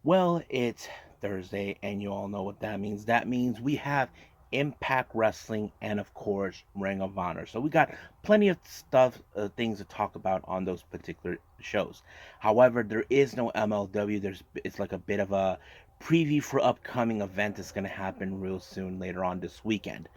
Well, it's Thursday, and you all know what that means. That means we have Impact Wrestling and, of course, Ring of Honor. So we got plenty of stuff, things to talk about on those particular shows. However, there is no MLW. It's like a bit of a preview for upcoming event that's going to happen real soon later on this weekend.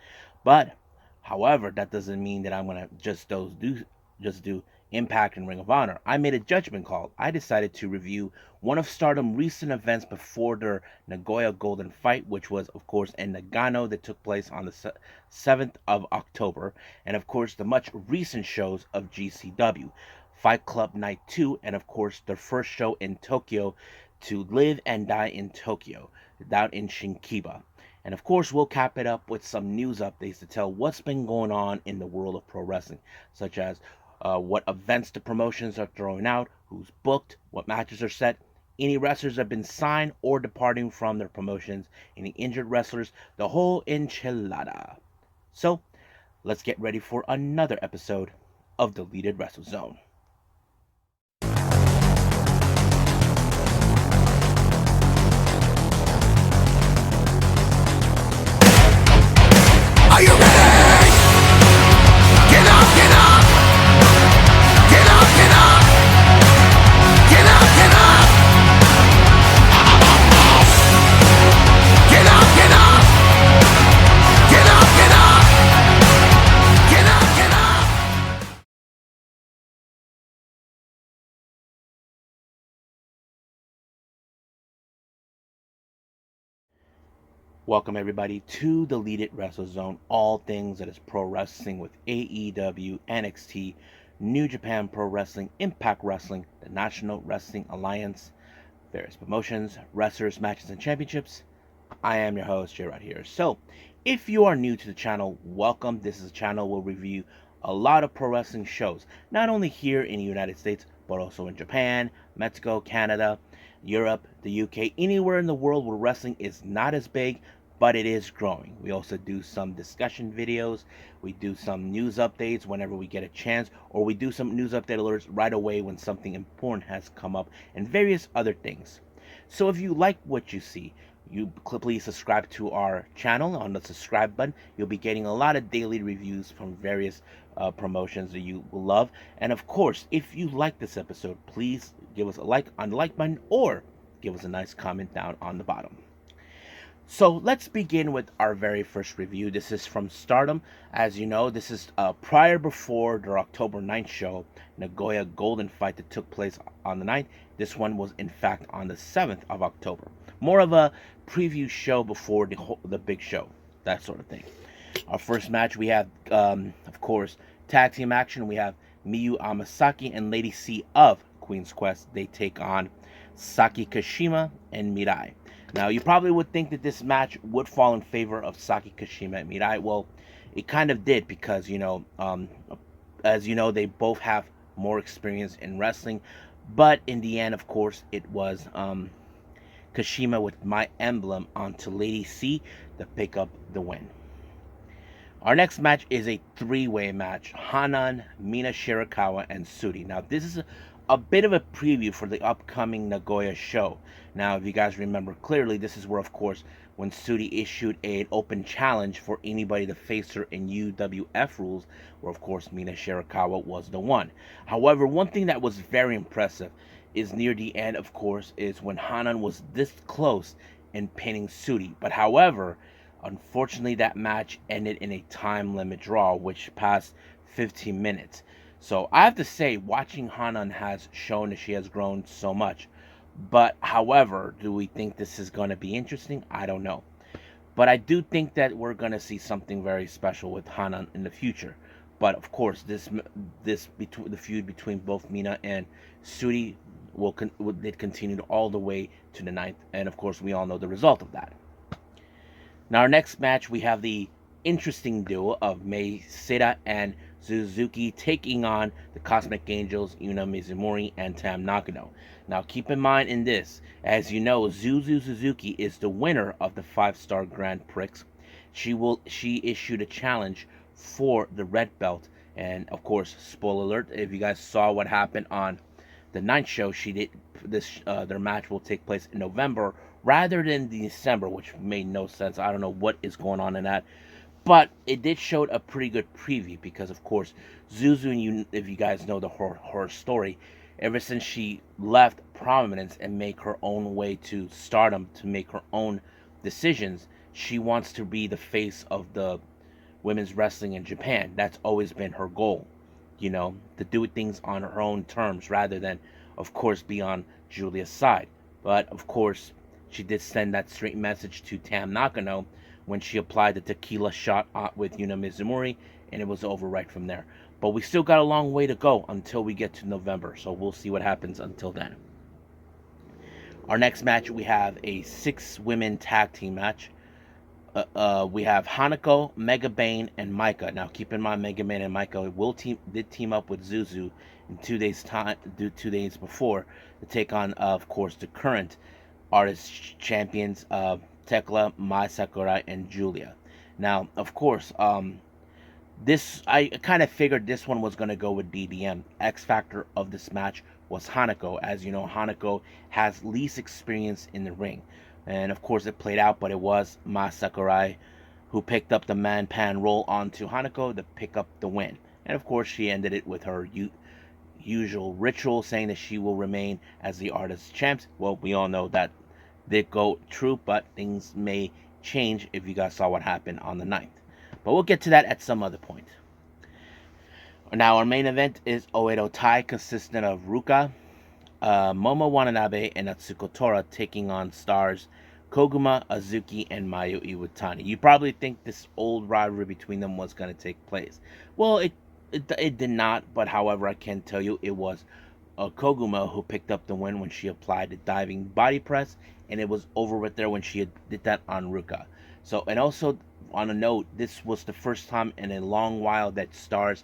But, however, that doesn't mean that I'm going to just do Impact and Ring of Honor. I made a judgment call. I decided to review one of Stardom recent events before their Nagoya Golden Fight, which was, of course, in Nagano that took place on the 7th of October, and, of course, the much recent shows of GCW, Fight Club Night 2, and, of course, their first show in Tokyo, To Live and Die in Tokyo, down in Shinkiba. And of course, we'll cap it up with some news updates to tell what's been going on in the world of pro wrestling, such as what events the promotions are throwing out, who's booked, what matches are set, any wrestlers have been signed or departing from their promotions, any injured wrestlers, the whole enchilada. So, let's get ready for another episode of Deleted Wrestle Zone. Are you ready? Get up, get up! Get up, get up! Get up, get up! Get up, get up! Get up, get up! Get up, get up! Welcome everybody to the Deleted Wrestle Zone, all things that is pro wrestling with AEW, NXT, New Japan Pro Wrestling, Impact Wrestling, the National Wrestling Alliance, various promotions, wrestlers, matches, and championships. I am your host, Jay right here. So, if you are new to the channel, welcome. This is a channel where we review a lot of pro wrestling shows, not only here in the United States, but also in Japan, Mexico, Canada, Europe, the UK, anywhere in the world where wrestling is not as big, but it is growing. We also do some discussion videos, we do some news updates whenever we get a chance, or we do some news update alerts right away when something important has come up, and various other things. So if you like what you see, you please subscribe to our channel on the subscribe button. You'll be getting a lot of daily reviews from various promotions that you will love. And of course, if you like this episode, please give us a like on the like button or give us a nice comment down on the bottom. So let's begin with our very first review. This is from Stardom. As you know, this is before their October 9th show, Nagoya Golden Fight, that took place on the 9th. This one was in fact on the 7th of October. More of a preview show before the big show, that sort of thing. Our first match, we have, of course, tag team action. We have Miyu Amasaki and Lady C of Queen's Quest. They take on Saki Kashima and Mirai. Now, you probably would think that this match would fall in favor of Saki Kashima and Mirai. Well, it kind of did because, as you know, they both have more experience in wrestling. But in the end, of course, it was Kashima with my emblem onto Lady C to pick up the win. Our next match is a three-way match. Hanan, Mina Shirakawa, and Sudi. Now, this is a bit of a preview for the upcoming Nagoya show. Now, if you guys remember clearly, this is where, of course, when Sudi issued an open challenge for anybody to face her in UWF rules, where, of course, Mina Shirakawa was the one. However, one thing that was very impressive is near the end, of course, is when Hanan was this close in pinning Sudi. But, however, unfortunately, that match ended in a time limit draw, which passed 15 minutes. So I have to say, watching Hanan has shown that she has grown so much. But, however, do we think this is going to be interesting? I don't know. But I do think that we're going to see something very special with Hanan in the future. But, of course, the feud between both Mina and Sudi did continue all the way to the 9th. And, of course, we all know the result of that. Now, our next match, we have the interesting duo of Mei Seita and Suzuki taking on the Cosmic Angels, Yuna Mizumori and Tam Nakano. Now, keep in mind in this, as you know, Zuzu Suzuki is the winner of the 5-star Grand Prix. She issued a challenge for the red belt, and of course, spoiler alert, if you guys saw what happened on the ninth show, she did this. Their match will take place in November rather than December, which made no sense. I don't know what is going on in that, but it did show a pretty good preview because, of course, Zuzu, and you, if you guys know the her story, ever since she left prominence and make her own way to stardom to make her own decisions, she wants to be the face of the women's wrestling in Japan. That's always been her goal, to do things on her own terms rather than, of course, be on Julia's side. But, of course, she did send that straight message to Tam Nakano when she applied the tequila shot with Yuna Mizumori, and it was over right from there. But we still got a long way to go until we get to November, so we'll see what happens until then. Our next match, we have a 6-women tag team match. We have Hanako, Mega Bane, and Maika. Now, keep in mind, Mega Bane and Maika did team up with Zuzu in 2 days before to take on, of course, the current artist champions of Tekla, Mai Sakurai, and Julia. Now, of course, this I kind of figured this one was going to go with DDM. X factor of this match was Hanako. As you know, Hanako has least experience in the ring. And of course, it played out, but it was Mai Sakurai who picked up the man-pan roll onto Hanako to pick up the win. And of course, she ended it with her usual ritual, saying that she will remain as the artist champs. Well, we all know that did go true, but things may change if you guys saw what happened on the 9th. But we'll get to that at some other point. Now, our main event is Oedo Tai, consisting of Ruka, Momo Watanabe, and Atsuko Tora taking on stars Koguma, Azuki, and Mayu Iwatani. You probably think this old rivalry between them was going to take place. Well, it did not, but however, I can tell you it was Koguma who picked up the win when she applied the diving body press, and it was over with there when she did that on Ruka. So, and also on a note, this was the first time in a long while that stars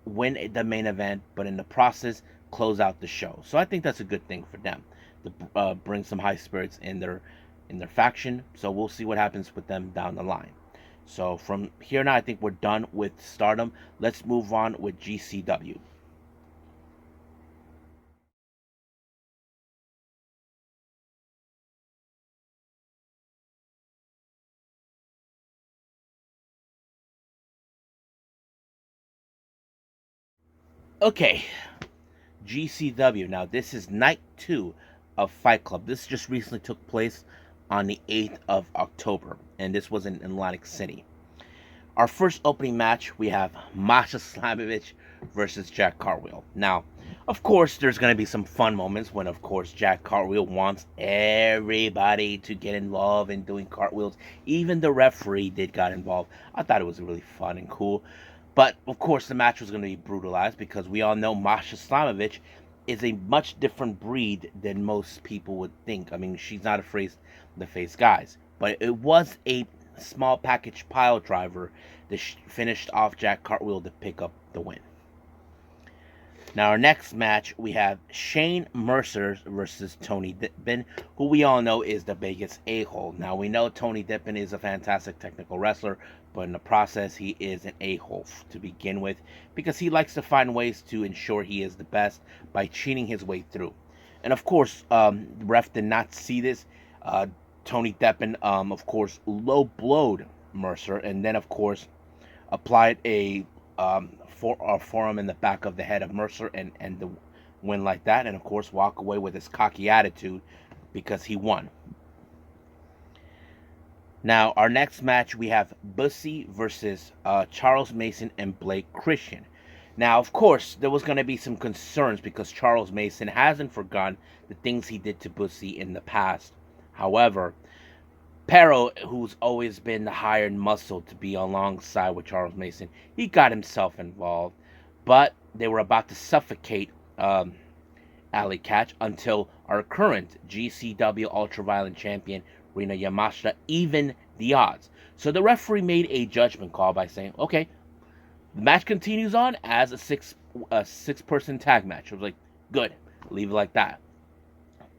win the main event, but in the process close out the show. So I think that's a good thing for them to bring some high spirits in their faction. So we'll see what happens with them down the line. So from here now, I think we're done with Stardom. Let's move on with GCW. Okay, GCW. Now, this is night 2 of Fight Club. This just recently took place on the 8th of October, and this was in Atlantic City. Our first opening match, we have Masha Slamovich versus Jack Cartwheel. Now, of course, there's going to be some fun moments when, of course, Jack Cartwheel wants everybody to get involved in doing cartwheels. Even the referee got involved. I thought it was really fun and cool. But, of course, the match was going to be brutalized because we all know Masha Slamovich is a much different breed than most people would think. I mean, she's not afraid to face guys. But it was a small package pile driver that finished off Jack Cartwheel to pick up the win. Now, our next match, we have Shane Mercer versus Tony Deppen, who we all know is the biggest a-hole. Now, we know Tony Deppen is a fantastic technical wrestler, but in the process, he is an a-hole to begin with because he likes to find ways to ensure he is the best by cheating his way through. And, of course, the ref did not see this. Tony Deppen, of course, low-blowed Mercer and then, of course, applied a forearm in the back of the head of Mercer and the win like that, and of course walk away with his cocky attitude because he won. Now, our next match, we have Bussy versus Charles Mason and Blake Christian. Now, of course, there was going to be some concerns because Charles Mason hasn't forgotten the things he did to Bussy in the past. However, Pero, who's always been the hired muscle to be alongside with Charles Mason, he got himself involved. But they were about to suffocate Alley Catch until our current GCW Ultraviolent Champion, Rina Yamashita, evened the odds. So the referee made a judgment call by saying, okay, the match continues on as a six-person tag match. I was like, good, leave it like that.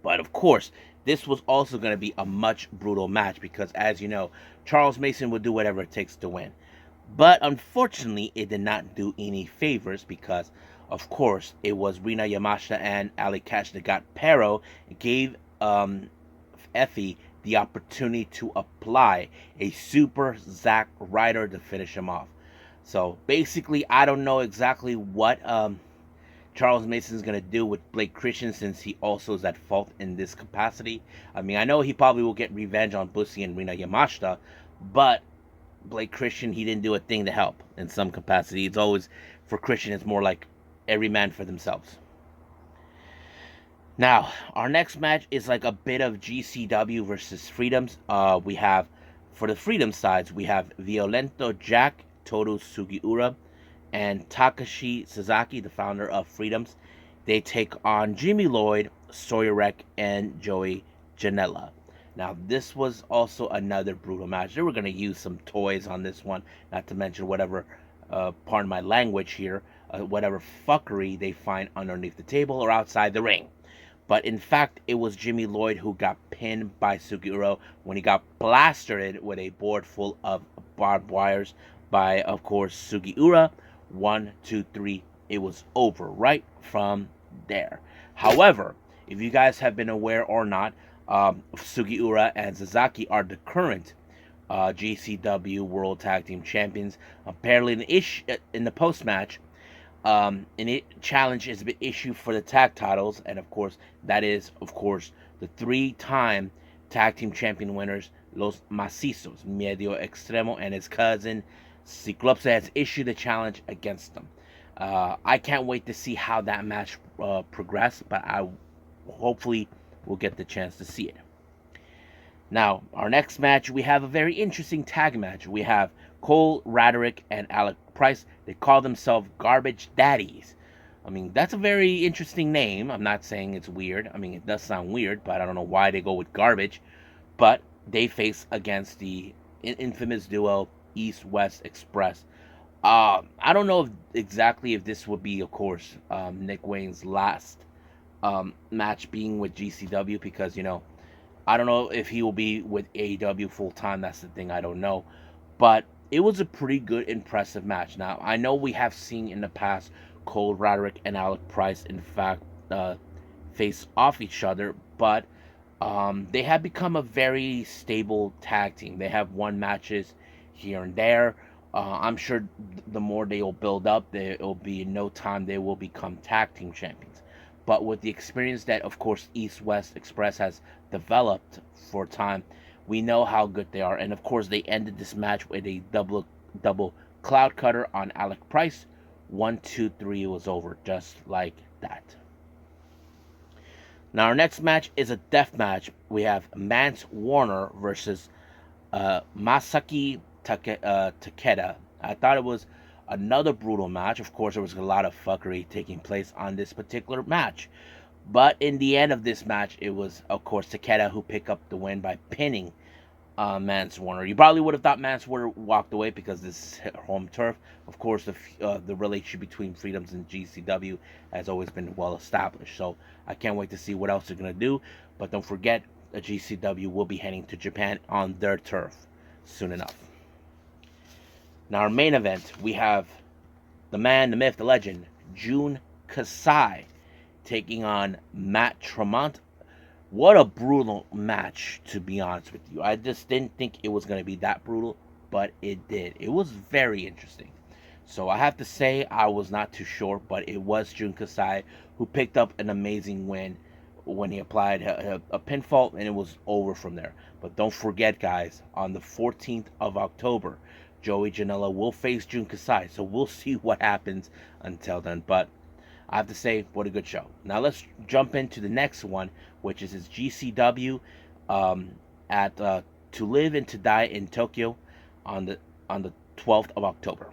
But of course, this was also going to be a much brutal match because, as you know, Charles Mason would do whatever it takes to win. But unfortunately, it did not do any favors because, Of course, it was Rina Yamashita and Ali Cash that got Pero, gave Effie the opportunity to apply a super Zack Ryder to finish him off. So basically, I don't know exactly what Charles Mason's going to do with Blake Christian, since he also is at fault in this capacity. I mean, I know he probably will get revenge on Bussy and Rina Yamashita, but Blake Christian, he didn't do a thing to help in some capacity. It's always, for Christian, it's more like every man for themselves. Now, our next match is like a bit of GCW versus Freedoms. We have, for the Freedom sides, we have Violento Jack, Toru Sugiura, and Takashi Sasaki, the founder of Freedoms. They take on Jimmy Lloyd, Sawyer Wreck, and Joey Janela. Now, this was also another brutal match. They were going to use some toys on this one, not to mention whatever, pardon my language here, whatever fuckery they find underneath the table or outside the ring. But in fact, it was Jimmy Lloyd who got pinned by Sugiura when he got blasted with a board full of barbed wires by, of course, Sugiura. 1, 2, 3. It was over right from there. However, if you guys have been aware or not, Sugiura and Sasaki are the current GCW World Tag Team Champions. Apparently, in the post match, challenge has been issued for the tag titles, and of course, that is, of course, the 3-time tag team champion winners, Los Macizos, Medio Extremo, and his cousin Ciclope has issued a challenge against them. I can't wait to see how that match progresses, but I hopefully will get the chance to see it. Now, our next match, we have a very interesting tag match. We have Cole Radrick and Alec Price. They call themselves Garbage Daddies. I mean, that's a very interesting name. I'm not saying it's weird. I mean, it does sound weird, but I don't know why they go with garbage. But they face against the infamous duo East West Express. I don't know exactly if this would be, of course, Nick Wayne's last match being with GCW, because, I don't know if he will be with AEW full time. That's the thing. I don't know. But it was a pretty good, impressive match. Now, I know we have seen in the past Cole Radrick and Alec Price, in fact, face off each other, but they have become a very stable tag team. They have won matches here and there. I'm sure the more they will build up, it will be in no time they will become tag team champions. But with the experience that, of course, East West Express has developed for time, we know how good they are. And of course, they ended this match with a double cloud cutter on Alec Price. 1, 2, 3, it was over, just like that. Now, our next match is a death match. We have Mance Warner versus Masaki Takeda. I thought it was another brutal match. Of course, there was a lot of fuckery taking place on this particular match. But in the end of this match, it was, of course, Takeda who picked up the win by pinning Mance Warner. You probably would have thought Mance Warner walked away because this is home turf. Of course, the relationship between Freedoms and GCW has always been well established. So I can't wait to see what else they're going to do. But don't forget, GCW will be heading to Japan on their turf soon enough. Now, our main event, we have the man, the myth, the legend, Jun Kasai, taking on Matt Tremont. What a brutal match, to be honest with you. I just didn't think it was going to be that brutal, but it did. It was very interesting. So I have to say I was not too sure, but it was Jun Kasai who picked up an amazing win when he applied a pinfall, and it was over from there. But don't forget, guys, on the 14th of October, Joey Janela will face Jun Kasai. So we'll see what happens until then. But I have to say, what a good show. Now let's jump into the next one, which is his GCW at To Live and to Die in Tokyo on the 12th of October.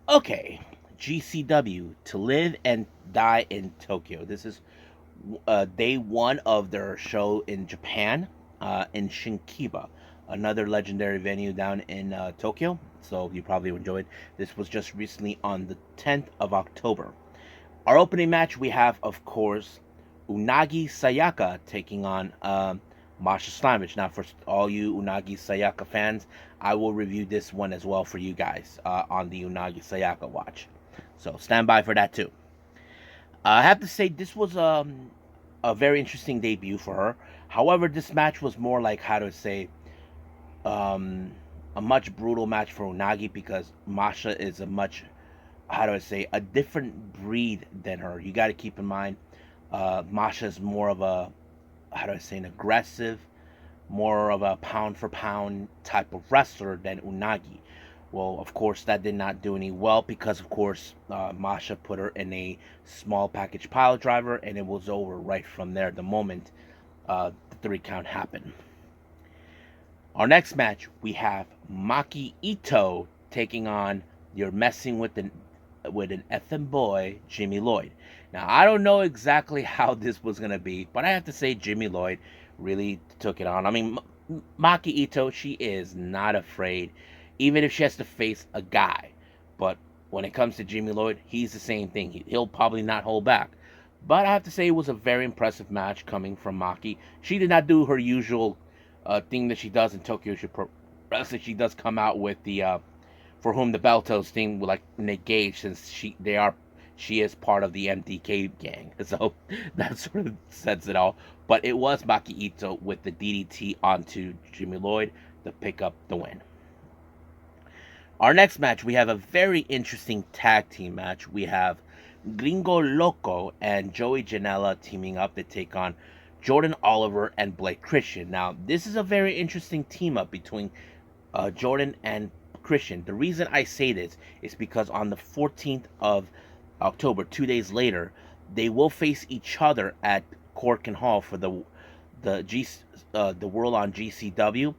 Okay, GCW To Live and Die in Tokyo. This is day one of their show in Japan, in Shinkiba. another legendary venue down in Tokyo. So you probably enjoyed. This was just recently on the 10th of October. Our opening match, we have, of course, Unagi Sayaka taking on Masha Slamovich. Now, for all you Unagi Sayaka fans, I will review this one as well for you guys on the Unagi Sayaka watch. So stand by for that too. I have to say, this was a very interesting debut for her. However, this match was more like, how to say, um, a much brutal match for Unagi because Masha is a much, how do I say, a different breed than her. You got to keep in mind, Masha is more of a, how do I say, an aggressive, more of a pound for pound type of wrestler than Unagi. Well, of course, that did not do any well because, of course, Masha put her in a small package pile driver, and it was over right from there the moment the 3 count happened. Our next match, we have Maki Ito taking on You're Messing with an effing boy, Jimmy Lloyd. Now, I don't know exactly how this was going to be, but I have to say Jimmy Lloyd really took it on. I mean, Maki Ito, she is not afraid, even if she has to face a guy. But when it comes to Jimmy Lloyd, he's the same thing. He'll probably not hold back. But I have to say it was a very impressive match coming from Maki. She did not do her usual thing that she does in Tokyo Pro Wrestling. She does come out with the For Whom the Bell Tolls thing, like negate, since she is part of the MDK gang. So that sort of says it all. But it was Maki Ito with the DDT onto Jimmy Lloyd to pick up the win. Our next match, we have a very interesting tag team match. We have Gringo Loco and Joey Janela teaming up to take on Jordan Oliver and Blake Christian. Now, this is a very interesting team up between Jordan and Christian. The reason I say this is because on the 14th of October, 2 days later, they will face each other at Corkin Hall for the World on GCW.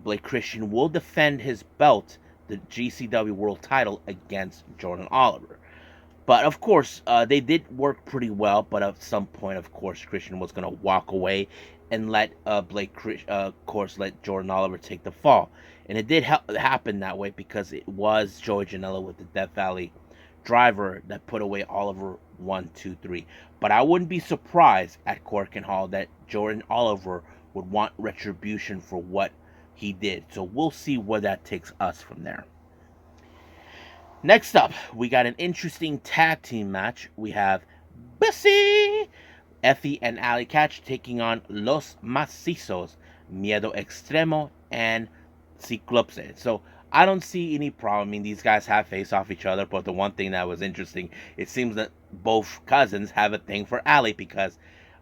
Blake Christian will defend his belt, the GCW World Title, against Jordan Oliver. But of course, they did work pretty well. But at some point, of course, Christian was going to walk away and let of course, let Jordan Oliver take the fall. And it did happen that way because it was Joey Janela with the Death Valley driver that put away Oliver 1, 2, 3. But I wouldn't be surprised at Corkin Hall that Jordan Oliver would want retribution for what he did. So we'll see where that takes us from there. Next up, we got an interesting tag team match. We have Bessie, Effie, and Ali Catch taking on Los Macizos, Miedo Extremo, and Ciclopse. So I don't see any problem. I mean, these guys have faced off each other, but the one thing that was interesting, it seems that both cousins have a thing for Ali because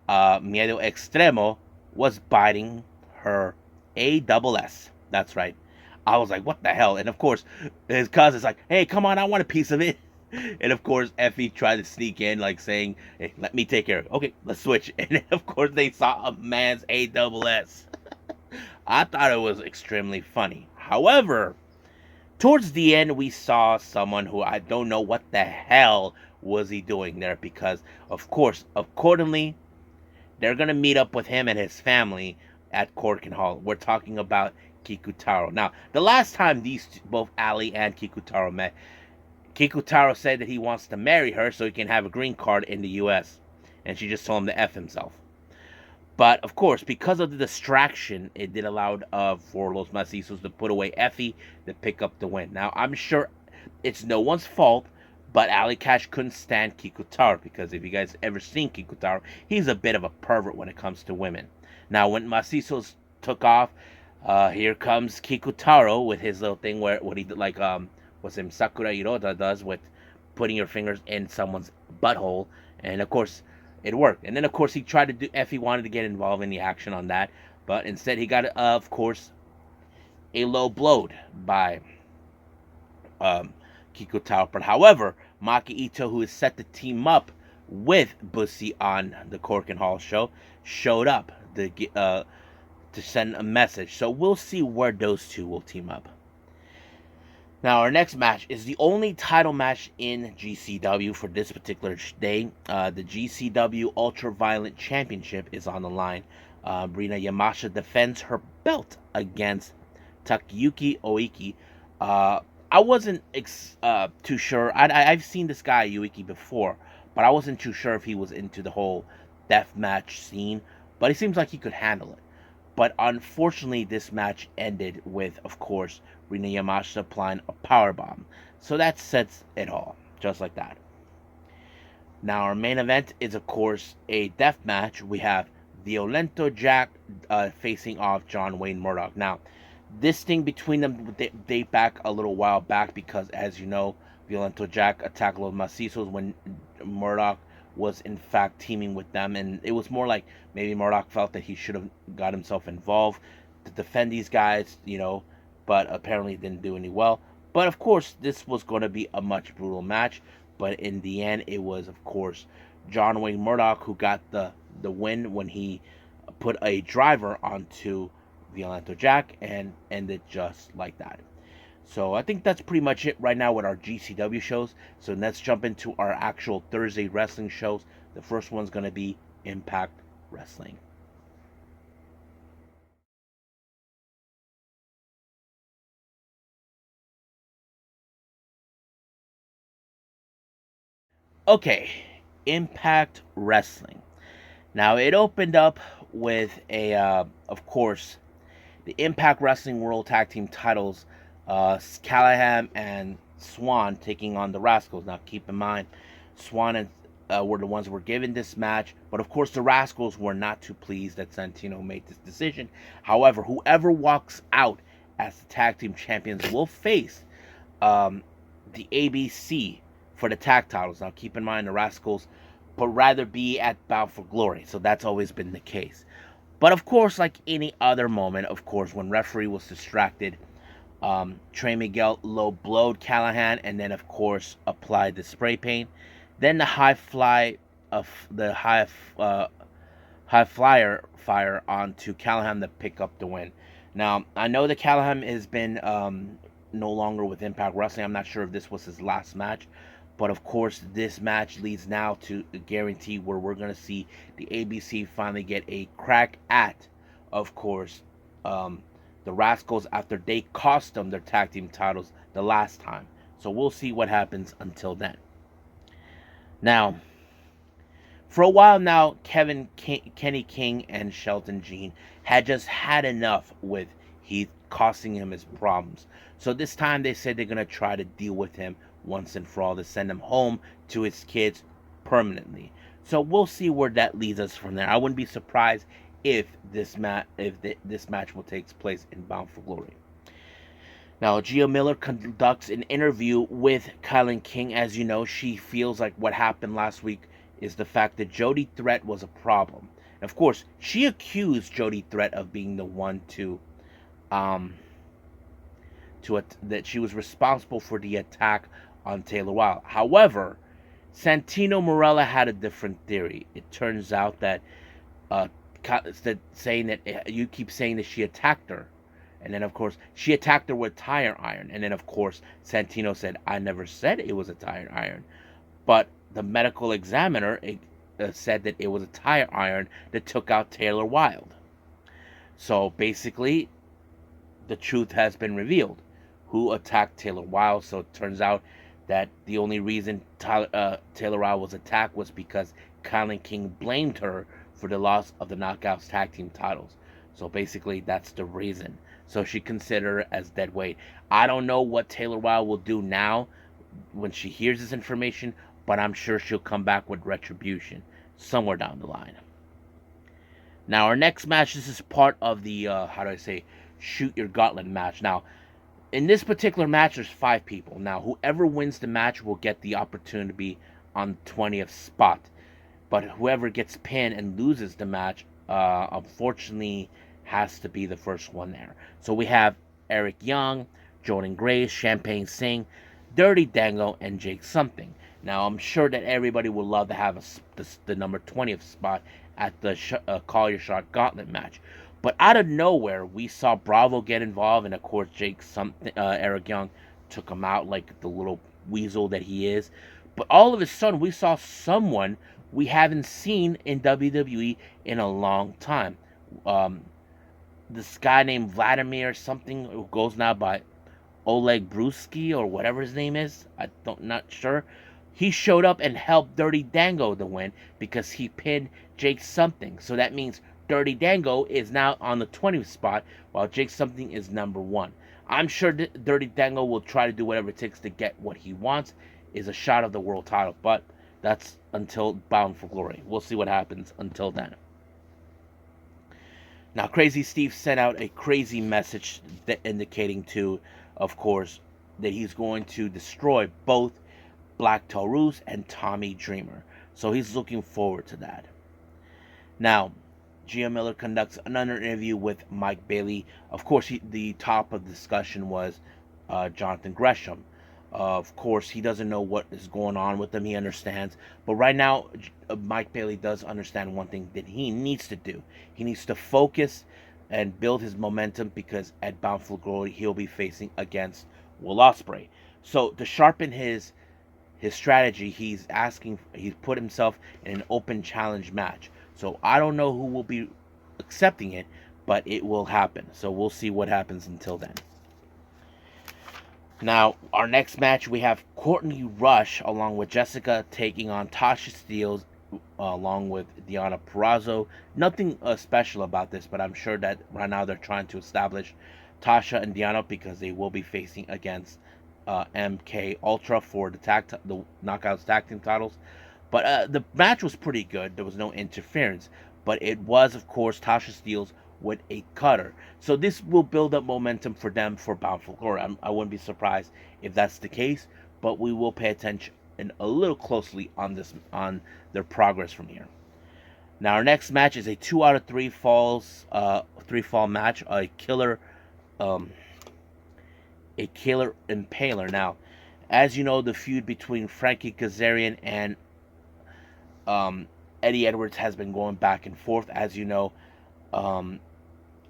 Miedo Extremo was biting her ASS. That's right. I was like, what the hell? And of course, his cousin's like, hey, come on, I want a piece of it. And of course, Effie tried to sneak in, like saying, hey, let me take care of it. Okay, let's switch. And then, of course, they saw a man's ASS. I thought it was extremely funny. However, towards the end, we saw someone who I don't know what the hell was he doing there because, of course, accordingly, they're going to meet up with him and his family at Corkin Hall. We're talking about Kikutaro. Now, the last time both Ali and Kikutaro met, Kikutaro said that he wants to marry her so he can have a green card in the U.S. And she just told him to F himself. But, of course, because of the distraction, it did allow for Los Macizos to put away Effie to pick up the win. Now, I'm sure it's no one's fault, but Ali Cash couldn't stand Kikutaro because if you guys ever seen Kikutaro, he's a bit of a pervert when it comes to women. Now, when Macizos took off, here comes Kikutaro with his little thing where what he did, like what's him Sakura Hirota does with putting your fingers in someone's butthole, and of course it worked. And then of course he tried to do Effie wanted to get involved in the action on that, but instead he got of course a low blowed by Kikutaro. But however, Maki Ito, who is set to team up with Bussy on the Corkin Hall show, showed up to send a message. So we'll see where those two will team up. Now, our next match is the only title match in GCW for this particular day. The GCW Ultra Violent Championship is on the line. Rina Yamashita defends her belt against Takayuki Oiki. Uh, I wasn't too sure. I've seen this guy Ueki before, but I wasn't too sure if he was into the whole death match scene. But it seems like he could handle it. But unfortunately, this match ended with, of course, Rina Yamashita applying a power bomb. So that sets it all, just like that. Now, our main event is, of course, a death match. We have Violento Jack facing off John Wayne Murdoch. Now, this thing between them date back a little while back because, as you know, Violento Jack attacked Los Macizos when Murdoch was in fact teaming with them, and it was more like maybe Murdoch felt that he should have got himself involved to defend these guys, but apparently didn't do any well. But of course, this was going to be a much brutal match. But in the end, it was, of course, John Wayne Murdoch who got the win when he put a driver onto Violento Jack and ended just like that. So I think that's pretty much it right now with our GCW shows. So let's jump into our actual Thursday wrestling shows. The first one's going to be Impact Wrestling. Okay, Impact Wrestling. Now it opened up with of course, the Impact Wrestling World Tag Team titles, Callahan and Swan taking on the Rascals. Now, keep in mind, Swan and were the ones who were given this match, but of course, the Rascals were not too pleased that Santino made this decision. However, whoever walks out as the tag team champions will face um, the ABC for the tag titles. Now, keep in mind, the Rascals but rather be at Bound for Glory, so that's always been the case. But of course, like any other moment, of course, when referee was distracted, Trey Miguel low blowed Callahan and then, of course, applied the spray paint. Then the high flyer fire onto Callahan to pick up the win. Now I know that Callahan has been no longer with Impact Wrestling. I'm not sure if this was his last match, but of course, this match leads now to a guarantee where we're going to see the ABC finally get a crack at, of course, the Rascals after they cost them their tag team titles the last time. So we'll see what happens until then. Now, for a while now, Kenny King and Shelton Jean had just had enough with Heath costing him his problems. So this time they said they're going to try to deal with him once and for all to send him home to his kids permanently. So we'll see where that leads us from there. I wouldn't be surprised if this match will take place in Bound for Glory. Now, Gia Miller conducts an interview with Kylan King. As you know, she feels like what happened last week is the fact that Jody Threat was a problem. And of course, she accused Jody Threat of being the one that she was responsible for the attack on Taylor Wilde. However, Santino Marella had a different theory. It turns out that saying that you keep saying that she attacked her, and then of course she attacked her with tire iron, and then of course Santino said, "I never said it was a tire iron," but the medical examiner said that it was a tire iron that took out Taylor Wilde. So basically, the truth has been revealed. Who attacked Taylor Wilde? So it turns out that the only reason Taylor Wilde was attacked was because Kylan King blamed her for the loss of the Knockouts tag team titles. So basically, that's the reason. So she considered her as dead weight. I don't know what Taylor Wilde will do now when she hears this information, but I'm sure she'll come back with retribution somewhere down the line. Now, our next match, this is part of the, shoot your gauntlet match. Now, in this particular match, there's 5 people. Now, whoever wins the match will get the opportunity to be on the 20th spot. But whoever gets pinned and loses the match, unfortunately, has to be the first one there. So we have Eric Young, Jordan Grace, Champagne Singh, Dirty Dango, and Jake Something. Now, I'm sure that everybody would love to have the number 20th spot at the Call Your Sht Gauntlet match. But out of nowhere, we saw Bravo get involved, and of course, Eric Young took him out like the little weasel that he is. But all of a sudden, we saw someone we haven't seen in WWE in a long time. Um, this guy named Vladimir something, who goes now by Oleg Brusky or whatever his name is. Not sure. He showed up and helped Dirty Dango to win because he pinned Jake Something. So that means Dirty Dango is now on the 20th spot while Jake Something is number 1. I'm sure Dirty Dango will try to do whatever it takes to get what he wants, is a shot of the world title, but that's until Bound for Glory. We'll see what happens until then. Now, Crazy Steve sent out a crazy message indicating to, of course, that he's going to destroy both Black Taurus and Tommy Dreamer. So he's looking forward to that. Now, Gia Miller conducts another interview with Mike Bailey. Of course, the top of the discussion was Jonathan Gresham. Of course, he doesn't know what is going on with him. He understands. But right now, Mike Bailey does understand one thing that he needs to do. He needs to focus and build his momentum because at Bound for Glory, he'll be facing against Will Ospreay. So to sharpen his strategy, he's put himself in an open challenge match. So I don't know who will be accepting it, but it will happen. So we'll see what happens until then. Now, our next match, we have Courtney Rush along with Jessica taking on Tasha Steelz along with Deonna Purrazzo. Nothing special about this, but I'm sure that right now they're trying to establish Tasha and Deonna because they will be facing against MK Ultra for the Knockouts tag team titles. But the match was pretty good. There was no interference, but it was, of course, Tasha Steelz with a cutter. So this will build up momentum for them for Bound for Glory. I wouldn't be surprised if that's the case, but we will pay attention a little closely on their progress from here. Now our next match is a 2 out of 3 falls, 3-fall match, a killer impaler. Now, as you know, the feud between Frankie Kazarian and Eddie Edwards has been going back and forth. As you know,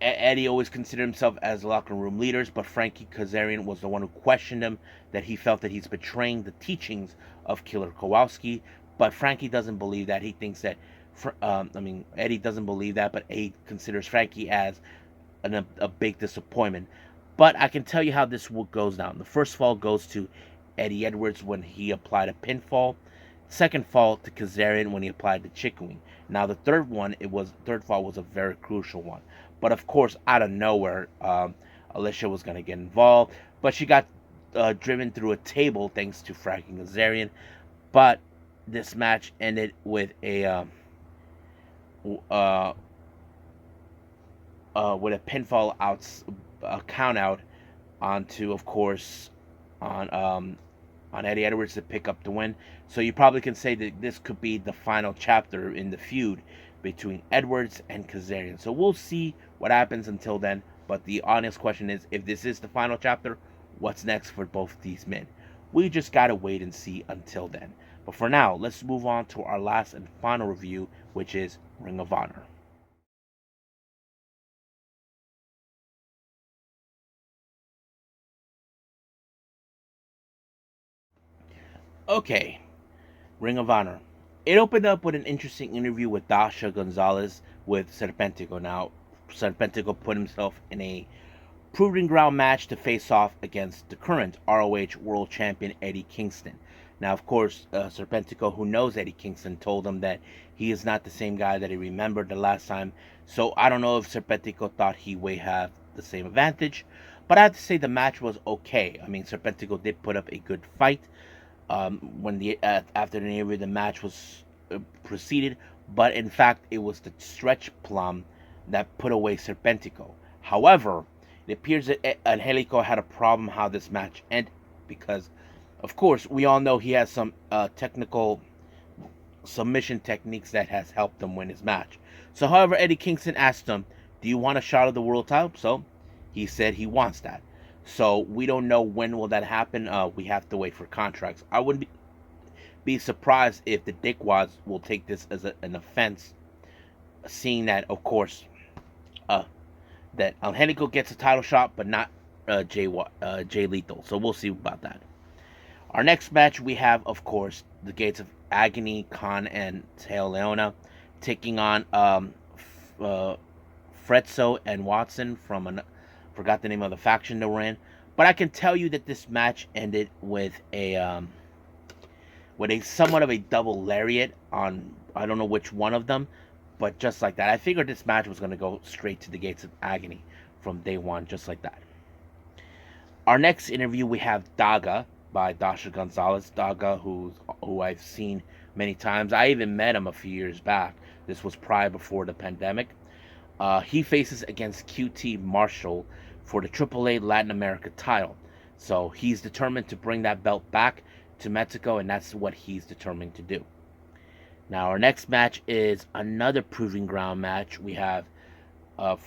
Eddie always considered himself as locker room leaders, but Frankie Kazarian was the one who questioned him, that he felt that he's betraying the teachings of Killer Kowalski. But Frankie doesn't believe that. He thinks that, Eddie doesn't believe that, but Eddie considers Frankie as a big disappointment. But I can tell you how this goes down. The first fall goes to Eddie Edwards when he applied a pinfall. Second fall to Kazarian when he applied the chicken wing. Now the third fall was a very crucial one. But of course, out of nowhere, Alicia was going to get involved. But she got driven through a table thanks to Frankie Kazarian. But this match ended with a pinfall count out onto, of course, on Eddie Edwards to pick up the win. So you probably can say that this could be the final chapter in the feud between Edwards and Kazarian. So we'll see what happens until then. But the honest question is, if this is the final chapter, what's next for both these men? We just gotta wait and see until then. But for now, let's move on to our last and final review, which is Ring of Honor. Okay, Ring of Honor. It opened up with an interesting interview with Dasha Gonzalez with Serpentico. Now, Serpentico put himself in a proving ground match to face off against the current ROH World Champion Eddie Kingston. Now, of course, Serpentico, who knows Eddie Kingston, told him that he is not the same guy that he remembered the last time. So I don't know if Serpentico thought he would have the same advantage. But I have to say the match was okay. I mean, Serpentico did put up a good fight. After the interview, the match was proceeded, but in fact, it was the stretch plum that put away Serpentico. However, it appears that Angelico had a problem how this match ended because, of course, we all know he has some technical submission techniques that has helped him win his match. So, however, Eddie Kingston asked him, "Do you want a shot of the world title?" So he said he wants that. So we don't know when will that happen. We have to wait for contracts. I wouldn't be surprised if the Dickwads will take this as an offense, seeing that, of course, that Angelico gets a title shot, but not Jay Lethal. So we'll see about that. Our next match, we have, of course, the Gates of Agony, Khan and Tail Leona, taking on Fretzo and Watson from forgot the name of the faction they were in. But I can tell you that this match ended with a somewhat of a double lariat on, I don't know which one of them, but just like that. I figured this match was going to go straight to the gates of agony from day one, just like that. Our next interview, we have Daga by Dasha Gonzalez. Daga, who I've seen many times. I even met him a few years back. This was prior before the pandemic. He faces against QT Marshall for the AAA Latin America title. So he's determined to bring that belt back to Mexico, and that's what he's determined to do. Now, our next match is another proving ground match. We have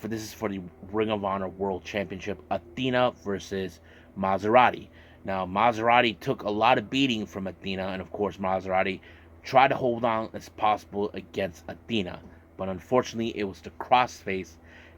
this is for the Ring of Honor World Championship, Athena versus Maserati. Now, Maserati took a lot of beating from Athena, and of course, Maserati tried to hold on as possible against Athena, but unfortunately, it was the crossface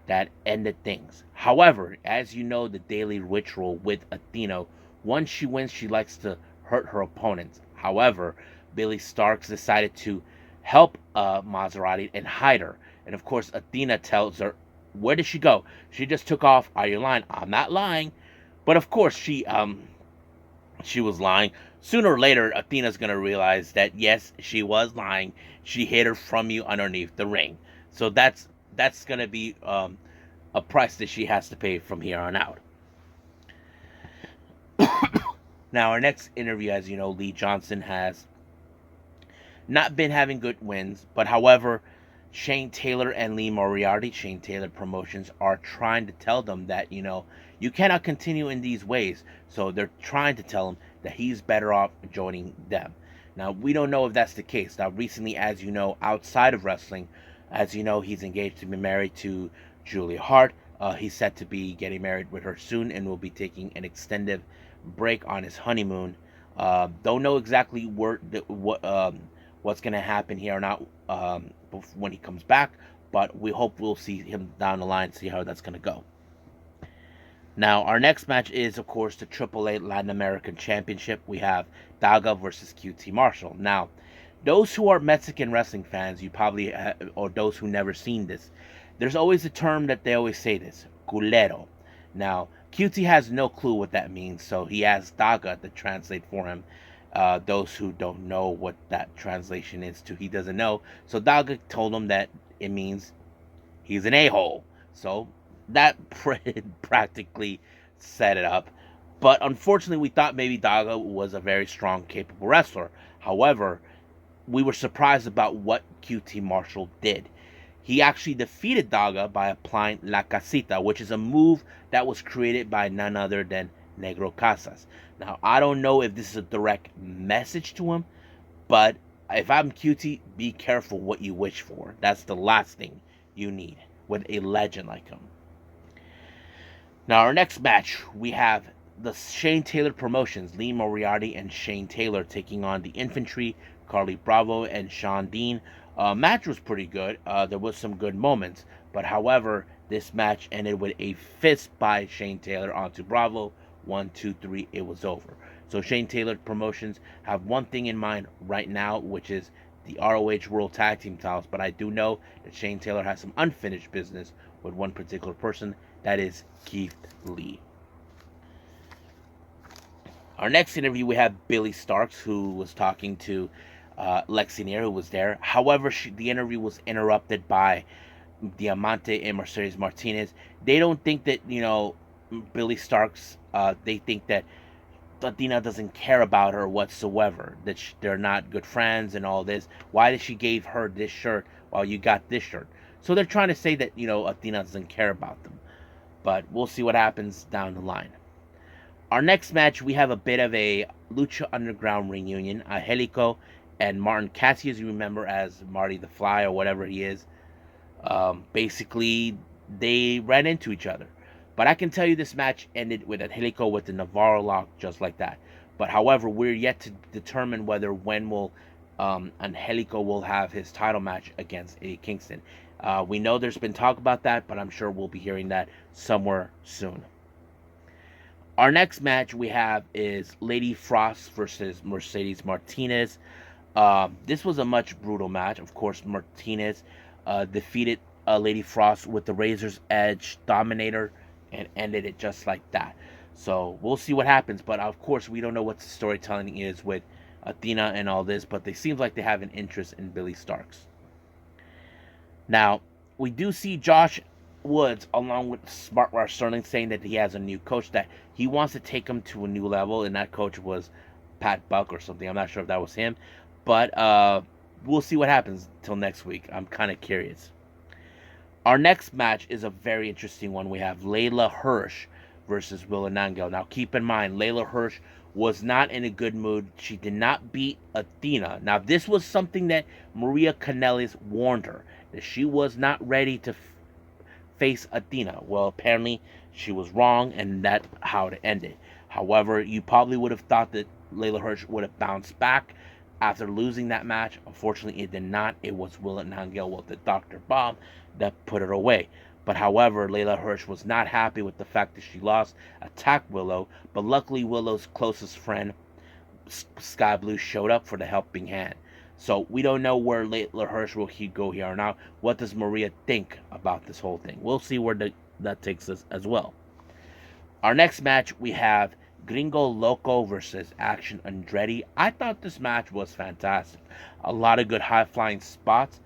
that ended things. However, as you know, the daily ritual with Athena, once she wins, she likes to hurt her opponents. However, Billy Starks decided to help Maserati and hide her. And of course, Athena tells her, where did she go? She just took off. Are you lying? I'm not lying. But of course, she was lying. Sooner or later, Athena's going to realize that, yes, she was lying. She hid her from you underneath the ring. So that's going to be a price that she has to pay from here on out. Now, our next interview, as you know, Lee Johnson has not been having good wins, but however, Shane Taylor and Lee Moriarty, Shane Taylor Promotions, are trying to tell them that, you cannot continue in these ways. So they're trying to tell him that he's better off joining them. Now, we don't know if that's the case. Now, recently, as you know, outside of wrestling, as you know, he's engaged to be married to Julia Hart. He's set to be getting married with her soon and will be taking an extended break on his honeymoon. Don't know exactly what's going to happen here or not when he comes back, but we hope we'll see him down the line, see how that's going to go. Now, our next match is, of course, the AAA Latin American Championship. We have Daga versus QT Marshall. Now, those who are Mexican wrestling fans, you probably, or those who never seen this, there's always a term that they always say this, culero. Now, QT has no clue what that means, so he asked Daga to translate for him. Those who don't know what that translation is to, he doesn't know. So Daga told him that it means he's an a-hole. So that practically set it up. But unfortunately, we thought maybe Daga was a very strong, capable wrestler. However, we were surprised about what QT Marshall did. He actually defeated Daga by applying La Casita, which is a move that was created by none other than Negro Casas. Now, I don't know if this is a direct message to him, but if I'm QT, be careful what you wish for. That's the last thing you need with a legend like him. Now, our next match, we have the Shane Taylor Promotions, Lee Moriarty and Shane Taylor taking on the Infantry, Carly Bravo and Sean Dean. Match was pretty good. There was some good moments, but however, this match ended with a fist by Shane Taylor onto Bravo. 1, 2, 3, it was over. So Shane Taylor Promotions have one thing in mind right now, which is the ROH World Tag Team titles. But I do know that Shane Taylor has some unfinished business with one particular person, that is Keith Lee. Our next interview, we have Billy Starks, who was talking to Lexi Nair, who was there. However, the interview was interrupted by Diamante and Mercedes Martinez. They don't think that, Billy Starks, they think that Athena doesn't care about her whatsoever, that they're not good friends and all this. Why did she give her this shirt while you got this shirt? So they're trying to say that, Athena doesn't care about them. But we'll see what happens down the line. Our next match, we have a bit of a Lucha Underground reunion. Angelico and Martin Cassie, as you remember, as Marty the Fly or whatever he is. Basically, they ran into each other. But I can tell you this match ended with Angelico with the Navarro lock, just like that. But however, we're yet to determine when will Angelico will have his title match against Eddie Kingston. We know there's been talk about that, but I'm sure we'll be hearing that somewhere soon. Our next match we have is Lady Frost versus Mercedes Martinez. This was a much brutal match. Of course, Martinez defeated Lady Frost with the Razor's Edge Dominator and ended it just like that. So we'll see what happens. But of course, we don't know what the storytelling is with Athena and all this, but they seem like they have an interest in Billy Starks. Now, we do see Josh Woods along with Smart Rock Sterling saying that he has a new coach, that he wants to take him to a new level, and that coach was Pat Buck or something. I'm not sure if that was him, but we'll see what happens till next week. I'm kind of curious. Our next match is a very interesting one. We have Layla Hirsch versus Willow Nightingale. Now, keep in mind, Layla Hirsch was not in a good mood. She did not beat Athena. Now, this was something that Maria Kanellis warned her, that she was not ready to face Athena. Well, apparently she was wrong, and that's how it ended. However, you probably would have thought that Layla Hirsch would have bounced back after losing that match. Unfortunately, it did not. It was Willow Nightingale with the Dr. Bomb that put her away. But however, Layla Hirsch was not happy with the fact that she lost, attacked Willow, but luckily Willow's closest friend, Sky Blue, showed up for the helping hand. So we don't know where Layla Hirsch will go here. Now, what does Maria think about this whole thing? We'll see where that takes us as well. Our next match, we have Gringo Loco versus Action Andretti. I thought this match was fantastic. A lot of good high-flying spots.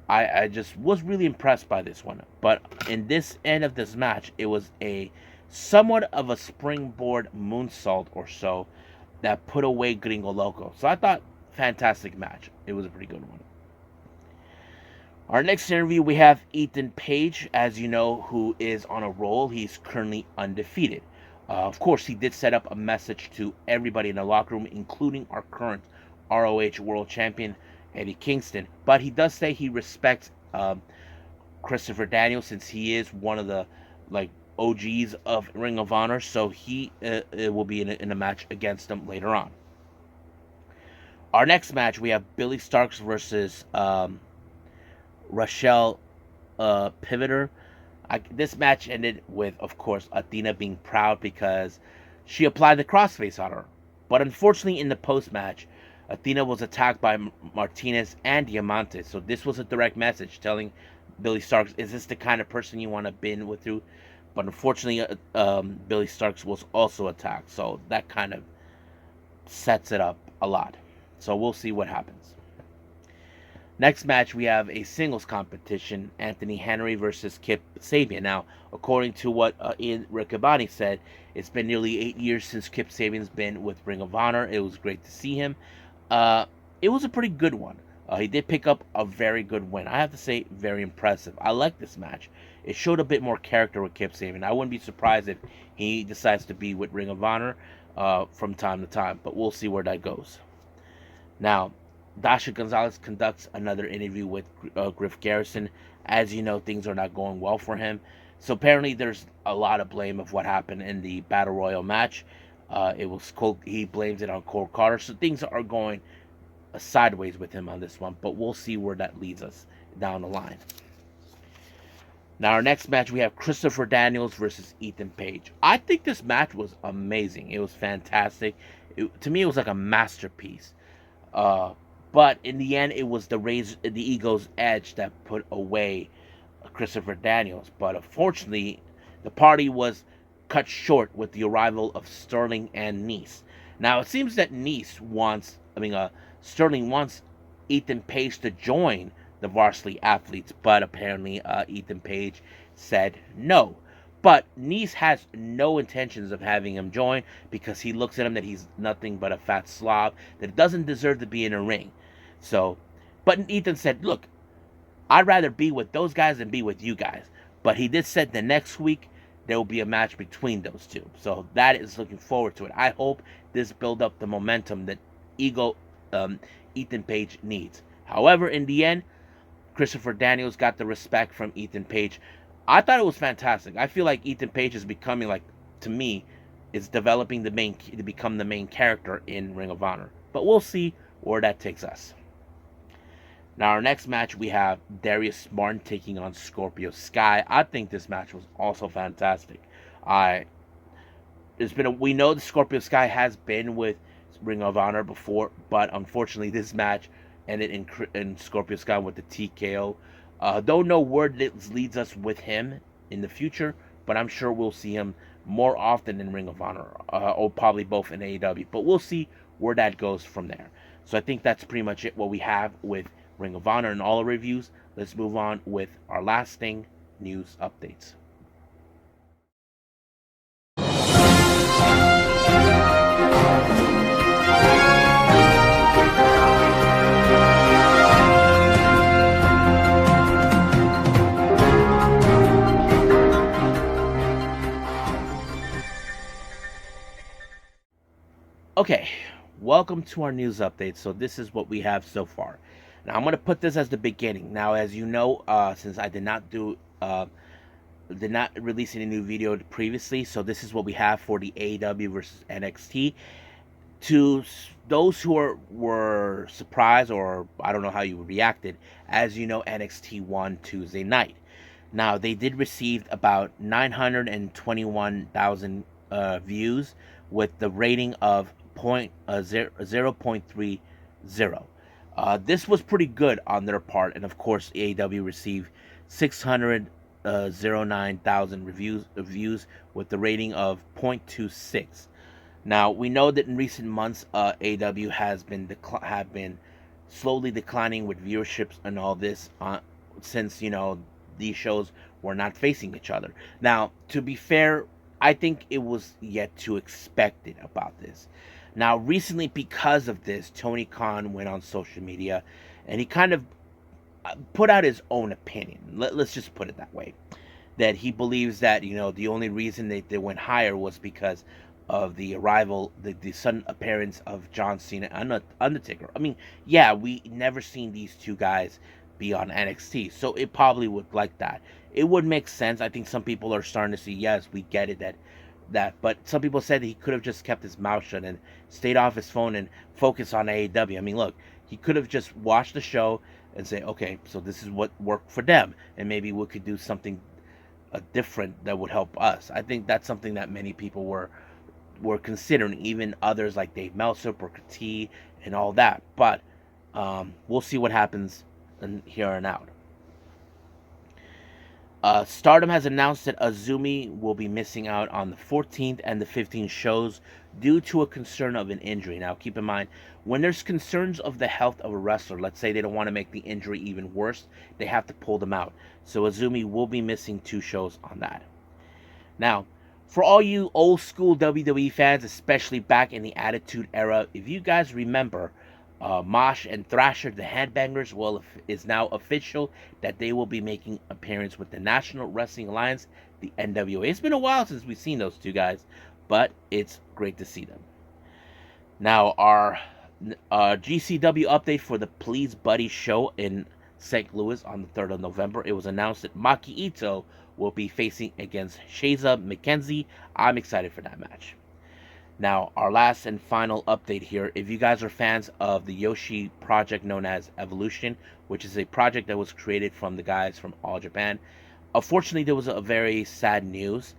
I just was really impressed by this one. But in this end of this match, it was a somewhat of a springboard moonsault or so that put away Gringo Loco. So I thought, fantastic match. It was a pretty good one. Our next interview, we have Ethan Page, as you know, who is on a roll. He's currently undefeated. Of course, he did set up a message to everybody in the locker room, including our current ROH World Champion, Eddie Kingston. But he does say he respects Christopher Daniels, since he is one of the OGs of Ring of Honor. So he will be in a match against them later on. Our next match, we have Billy Starks versus Rochelle Pivoter. This match ended with, of course, Athena being proud because she applied the crossface on her. But unfortunately, in the post-match, Athena was attacked by Martinez and Diamante. So this was a direct message telling Billy Starks, is this the kind of person you want to bin with you? But unfortunately, Billy Starks was also attacked. So that kind of sets it up a lot. So we'll see what happens. Next match, we have a singles competition, Anthony Henry versus Kip Sabian. Now, according to what Ian Riccaboni said, it's been nearly 8 years since Kip Sabian's been with Ring of Honor. It was great to see him. It was a pretty good one. He did pick up a very good win. I have to say, very impressive. I like this match. It showed a bit more character with Kip Sabian. I wouldn't be surprised if he decides to be with Ring of Honor from time to time, but we'll see where that goes. Now, Dasha Gonzalez conducts another interview with Griff Garrison. As you know, things are not going well for him. So apparently there's a lot of blame of what happened in the Battle Royal match. He blames it on Cole Carter. So things are going sideways with him on this one. But we'll see where that leads us down the line. Now, our next match, we have Christopher Daniels versus Ethan Page. I think this match was amazing. It was fantastic. To me, it was like a masterpiece. But in the end, it was the Ego's Edge that put away Christopher Daniels. But unfortunately, the party was cut short with the arrival of Sterling and Nice. Now, it seems that Sterling wants Ethan Page to join the varsity athletes, but apparently Ethan Page said no. But Nice has no intentions of having him join because he looks at him that he's nothing but a fat slob that doesn't deserve to be in a ring. So, but Ethan said, look, I'd rather be with those guys than be with you guys. But he did say the next week there will be a match between those two. So that is looking forward to it. I hope this build up the momentum that Ethan Page needs. However, in the end, Christopher Daniels got the respect from Ethan Page. I thought it was fantastic. I feel like Ethan Page is becoming, to me, is developing to become the main character in Ring of Honor. But we'll see where that takes us. Now, our next match, we have Darius Martin taking on Scorpio Sky. I think this match was also fantastic. We know the Scorpio Sky has been with Ring of Honor before, but unfortunately, this match ended in Scorpio Sky with the TKO. Don't know where this leads us with him in the future, but I'm sure we'll see him more often in Ring of Honor, or probably both in AEW. But we'll see where that goes from there. So I think that's pretty much it. What we have with Ring of Honor and all the reviews. Let's move on with our lasting news updates. Okay, welcome to our news update. So this is what we have so far. Now I'm gonna put this as the beginning. Now, as you know, since I did not release any new video previously, so this is what we have for the AEW versus NXT. To those who were surprised, or I don't know how you reacted, as you know, NXT won Tuesday night. Now they did receive about 921,000 views with the rating of 0.30. This was pretty good on their part, and of course, AEW received 609,000 reviews with the rating of 0.26. Now we know that in recent months, AEW have been slowly declining with viewerships and all this, since these shows were not facing each other. Now, to be fair, I think it was yet to expected about this. Now, recently, because of this, Tony Khan went on social media and he kind of put out his own opinion. Let's just put it that way. That he believes that, the only reason they went higher was because of the arrival, the sudden appearance of John Cena and Undertaker. I mean, yeah, we never seen these two guys be on NXT, so it probably would like that. It would make sense. I think some people are starting to see, yes, we get it, but some people said that he could have just kept his mouth shut and stayed off his phone and focused on AEW. I mean, look, he could have just watched the show and say, okay, so this is what worked for them, and maybe we could do something different that would help us. I think that's something that many people were considering, even others like Dave Meltzer, Booker T, and all that. But we'll see what happens here and out. Stardom has announced that Azumi will be missing out on the 14th and the 15th shows due to a concern of an injury. Now, keep in mind, when there's concerns of the health of a wrestler, let's say they don't want to make the injury even worse, they have to pull them out. So Azumi will be missing 2 shows on that. Now, for all you old school WWE fans, especially back in the Attitude Era, if you guys remember, Mosh and Thrasher, the Headbangers, well, is now official that they will be making appearance with the National Wrestling Alliance, the NWA. It's been a while since we've seen those two guys, but it's great to see them. Now, our GCW update for the Please Buddy show in St. Louis on the 3rd of November. It was announced that Maki Ito will be facing against Shaza McKenzie. I'm excited for that match. Now, our last and final update here. If you guys are fans of the Yoshi project known as Evolution, which is a project that was created from the guys from All Japan, unfortunately, there was a very sad news.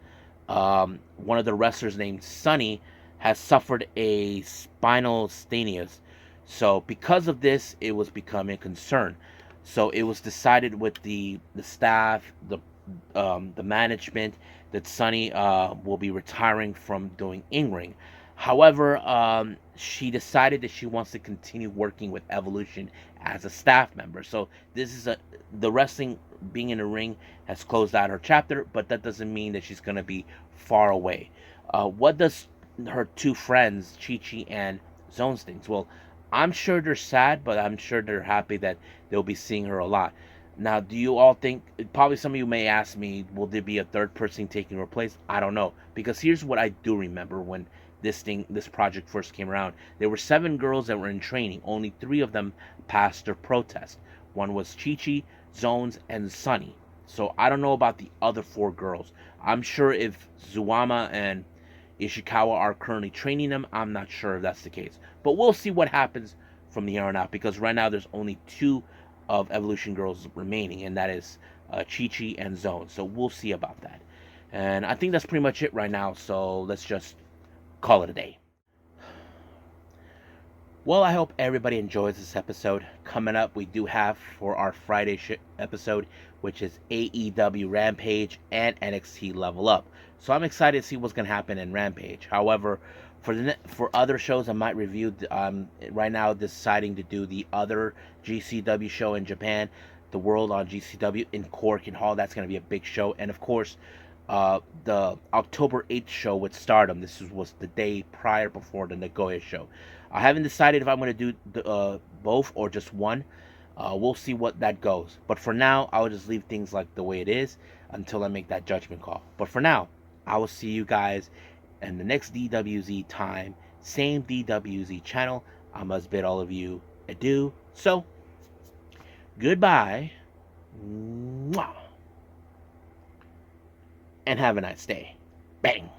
One of the wrestlers named Sunny has suffered a spinal stenosis. So, because of this, it was becoming a concern. So, it was decided with the staff, the management, that Sunny will be retiring from doing in-ring. However, she decided that she wants to continue working with Evolution as a staff member. So this is the wrestling being in the ring has closed out her chapter, but that doesn't mean that she's gonna be far away. What does her 2 friends, Chi Chi and Zones, think? Well, I'm sure they're sad, but I'm sure they're happy that they'll be seeing her a lot. Now, do you all think, probably some of you may ask me, will there be a third person taking her place? I don't know. Because here's what I do remember when this project first came around. There were 7 girls that were in training. Only 3 of them passed their protest. One was Chi Chi, Zones, and Sunny. So I don't know about the other 4 girls. I'm sure if Zuama and Ishikawa are currently training them, I'm not sure if that's the case. But we'll see what happens from here on out. Because right now there's only 2 of Evolution girls remaining, and that is Chi Chi and Zone. So we'll see about that. And I think that's pretty much it right now. So let's just call it a day. Well, I hope everybody enjoys this episode. Coming up, we do have for our Friday episode, which is AEW Rampage and NXT Level Up. So I'm excited to see what's gonna happen in Rampage. However, for other shows, I might review. Right now, deciding to do the other GCW show in Japan, the World on GCW in Cork and Hall. That's gonna be a big show, and of course, the October 8th show with Stardom. Was the day prior before the Nagoya show. I haven't decided if I'm going to do both or just one. We'll see what that goes. But for now, I'll just leave things like the way it is until I make that judgment call. But for now, I will see you guys in the next DWZ time. Same DWZ channel. I must bid all of you adieu. So, goodbye. Mwah. And have a nice day. Bang.